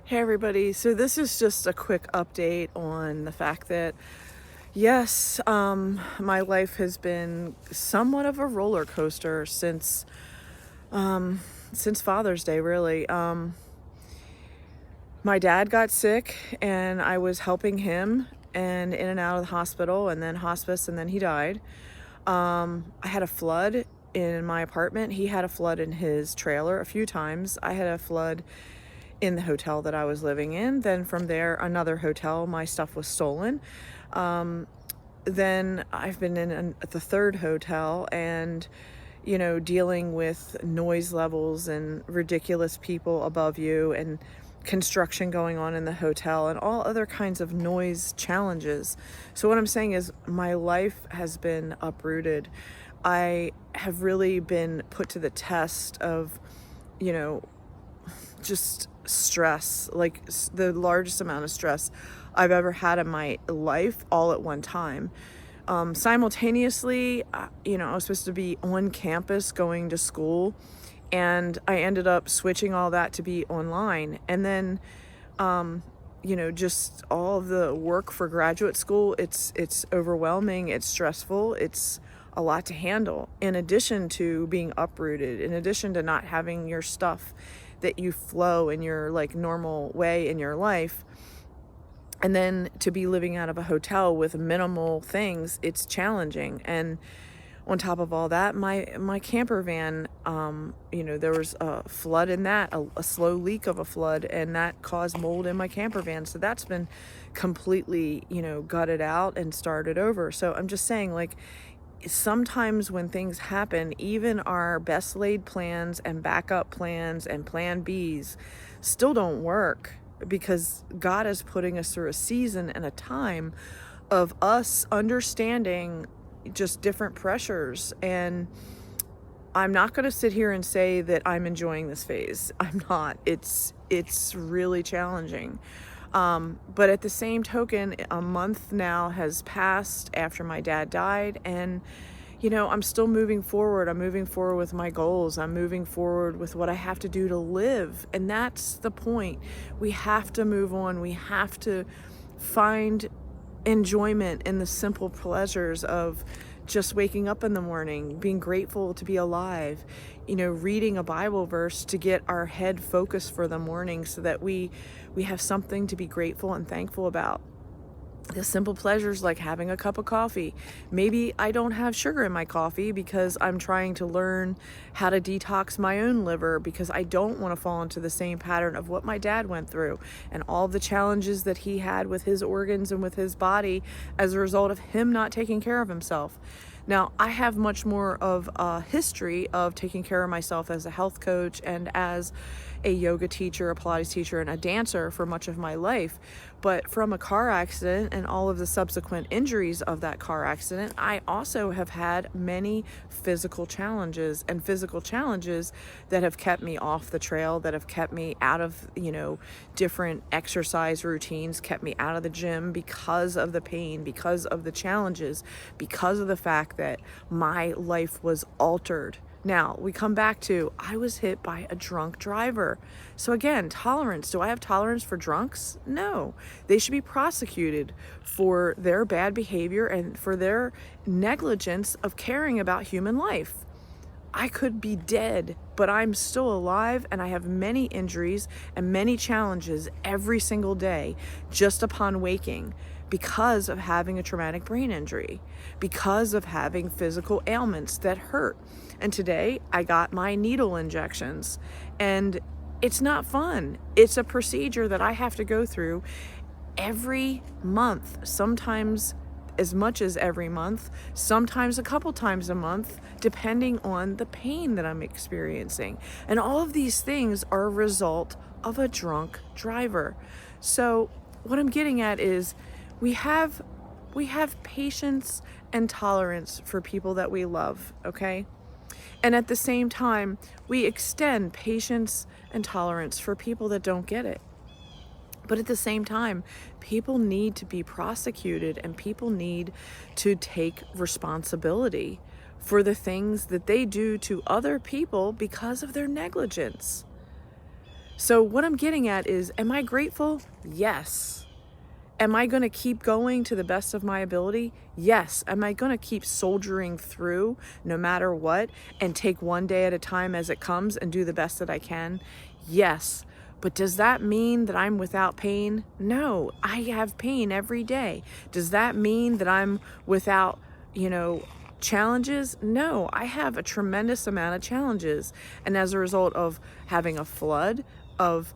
Hey everybody, so this is just a quick update on the fact that yes, my life has been somewhat of a roller coaster since Father's Day, really. My dad got sick and I was helping him and in and out of the hospital and then hospice and then he died. I had a flood in my apartment. He had a flood in his trailer a few times. I had a flood in the hotel that I was living in. Then from there, another hotel, my stuff was stolen. Then I've been in the third hotel and, dealing with noise levels and ridiculous people above you and construction going on in the hotel and all other kinds of noise challenges. So what I'm saying is my life has been uprooted. I have really been put to the test of, just stress, like the largest amount of stress I've ever had in my life all at one time. Simultaneously, I was supposed to be on campus going to school, and I ended up switching all that to be online. And then, just all of the work for graduate school, it's overwhelming, it's stressful, it's a lot to handle, in addition to being uprooted, in addition to not having your stuff that you flow in your normal way in your life. And then to be living out of a hotel with minimal things, it's challenging. And on top of all that, my camper van, there was a flood in that, a slow leak of a flood, and that caused mold in my camper van. So that's been completely, gutted out and started over. So I'm just saying, sometimes when things happen, even our best laid plans and backup plans and plan Bs still don't work, because God is putting us through a season and a time of us understanding just different pressures. And I'm not going to sit here and say that I'm enjoying this phase. I'm not. It's really challenging. But at the same token, a month now has passed after my dad died, and I'm still moving forward. I'm moving forward with my goals. I'm moving forward with what I have to do to live. And that's the point. We have to move on. We have to find enjoyment in the simple pleasures of just waking up in the morning, being grateful to be alive, reading a Bible verse to get our head focused for the morning so that we have something to be grateful and thankful about. The simple pleasures like having a cup of coffee. Maybe I don't have sugar in my coffee because I'm trying to learn how to detox my own liver, because I don't want to fall into the same pattern of what my dad went through and all the challenges that he had with his organs and with his body as a result of him not taking care of himself. Now, I have much more of a history of taking care of myself as a health coach and as a yoga teacher, a Pilates teacher, and a dancer for much of my life. But from a car accident and all of the subsequent injuries of that car accident, I also have had many physical challenges that have kept me off the trail, that have kept me out of, different exercise routines, kept me out of the gym because of the pain, because of the challenges, because of the fact that my life was altered. Now, we come back to, I was hit by a drunk driver. So again, tolerance. Do I have tolerance for drunks? No. They should be prosecuted for their bad behavior and for their negligence of caring about human life. I could be dead, but I'm still alive, and I have many injuries and many challenges every single day just upon waking, because of having a traumatic brain injury, because of having physical ailments that hurt. And today I got my needle injections, and it's not fun. It's a procedure that I have to go through every month, sometimes as much as every month, sometimes a couple times a month, depending on the pain that I'm experiencing. And all of these things are a result of a drunk driver. So what I'm getting at is, we have patience and tolerance for people that we love, okay? And at the same time, we extend patience and tolerance for people that don't get it. But at the same time, people need to be prosecuted, and people need to take responsibility for the things that they do to other people because of their negligence. So what I'm getting at is, am I grateful? Yes. Am I going to keep going to the best of my ability? Yes. Am I going to keep soldiering through no matter what and take one day at a time as it comes and do the best that I can? Yes. But does that mean that I'm without pain? No, I have pain every day. Does that mean that I'm without, challenges? No, I have a tremendous amount of challenges. And as a result of having a flood, of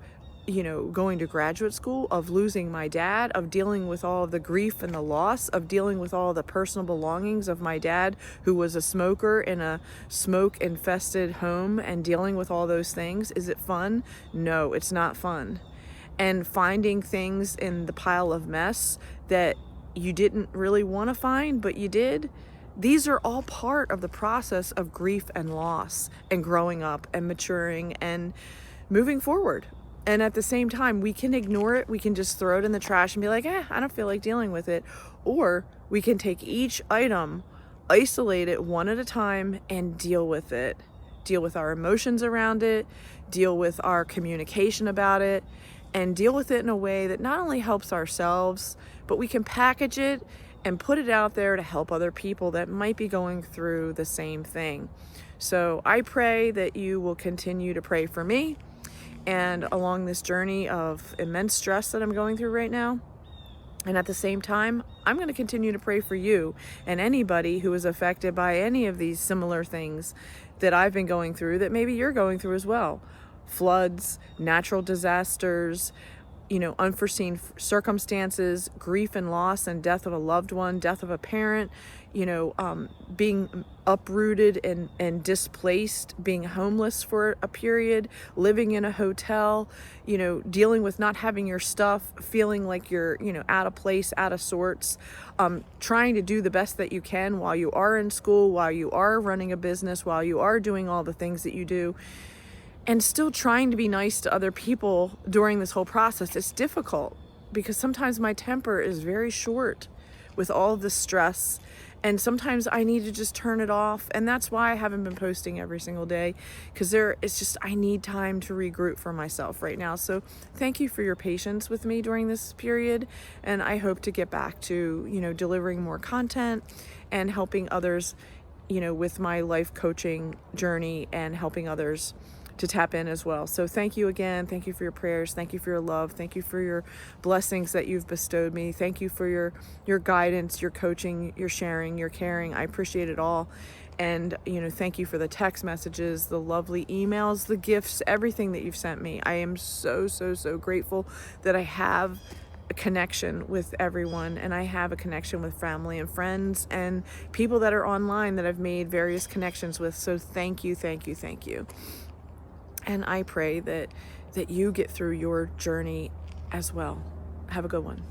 going to graduate school, of losing my dad, of dealing with all of the grief and the loss, of dealing with all the personal belongings of my dad, who was a smoker in a smoke infested home, and dealing with all those things. Is it fun? No, it's not fun. And finding things in the pile of mess that you didn't really want to find, but you did. These are all part of the process of grief and loss and growing up and maturing and moving forward. And at the same time, we can ignore it. We can just throw it in the trash and be like, I don't feel like dealing with it. Or we can take each item, isolate it one at a time, and deal with it. Deal with our emotions around it, deal with our communication about it, and deal with it in a way that not only helps ourselves, but we can package it and put it out there to help other people that might be going through the same thing. So I pray that you will continue to pray for me and along this journey of immense stress that I'm going through right now. And at the same time, I'm going to continue to pray for you and anybody who is affected by any of these similar things that I've been going through, that maybe you're going through as well. Floods, natural disasters, unforeseen circumstances, grief and loss and death of a loved one, death of a parent, being uprooted and displaced, being homeless for a period, living in a hotel, dealing with not having your stuff, feeling like you're, out of place, out of sorts, trying to do the best that you can while you are in school, while you are running a business, while you are doing all the things that you do, and still trying to be nice to other people during this whole process. It's difficult because sometimes my temper is very short with all of the stress, and sometimes I need to just turn it off. And that's why I haven't been posting every single day, because I need time to regroup for myself right now. So thank you for your patience with me during this period, and I hope to get back to delivering more content and helping others with my life coaching journey, and helping others to tap in as well. So thank you again. Thank you for your prayers. Thank you for your love. Thank you for your blessings that you've bestowed me. Thank you for your guidance, your coaching, your sharing, your caring. I appreciate it all. And, thank you for the text messages, the lovely emails, the gifts, everything that you've sent me. I am so, so, so grateful that I have a connection with everyone, and I have a connection with family and friends and people that are online that I've made various connections with. So thank you, thank you, thank you. And I pray that you get through your journey as well. Have a good one.